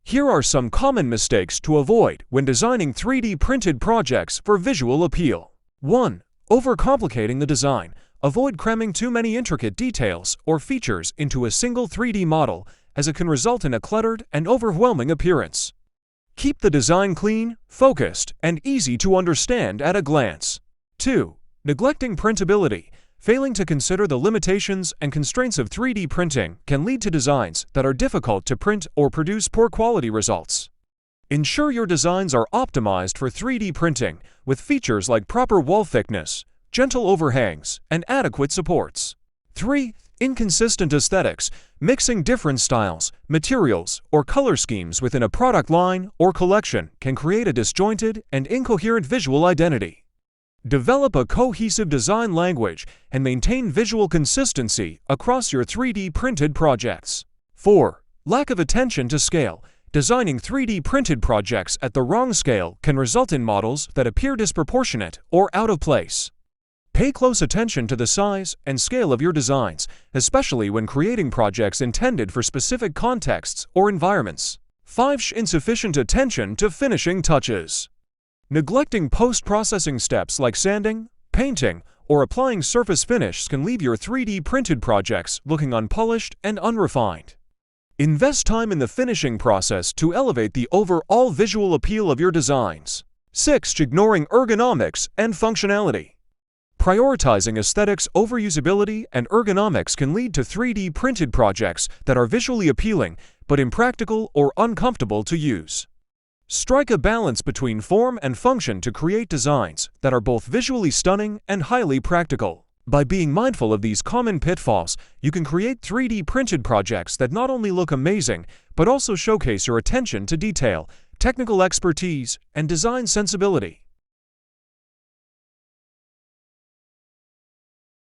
Here are some common mistakes to avoid when designing 3D printed projects for visual appeal. 1. Overcomplicating the design. Avoid cramming too many intricate details or features into a single 3D model, as it can result in a cluttered and overwhelming appearance. Keep the design clean, focused, and easy to understand at a glance. 2. Neglecting printability. Failing to consider the limitations and constraints of 3D printing can lead to designs that are difficult to print or produce poor quality results. Ensure your designs are optimized for 3D printing with features like proper wall thickness, gentle overhangs, and adequate supports. 3. Inconsistent aesthetics. Mixing different styles, materials, or color schemes within a product line or collection can create a disjointed and incoherent visual identity. Develop a cohesive design language and maintain visual consistency across your 3D printed projects. 4. Lack of attention to scale. Designing 3D printed projects at the wrong scale can result in models that appear disproportionate or out of place. Pay close attention to the size and scale of your designs, especially when creating projects intended for specific contexts or environments. 5. Insufficient attention to finishing touches. Neglecting post-processing steps like sanding, painting, or applying surface finishes can leave your 3D printed projects looking unpolished and unrefined. Invest time in the finishing process to elevate the overall visual appeal of your designs. 6. Ignoring ergonomics and functionality. Prioritizing aesthetics over usability and ergonomics can lead to 3D printed projects that are visually appealing but impractical or uncomfortable to use. Strike a balance between form and function to create designs that are both visually stunning and highly practical. By being mindful of these common pitfalls, you can create 3D printed projects that not only look amazing, but also showcase your attention to detail, technical expertise, and design sensibility.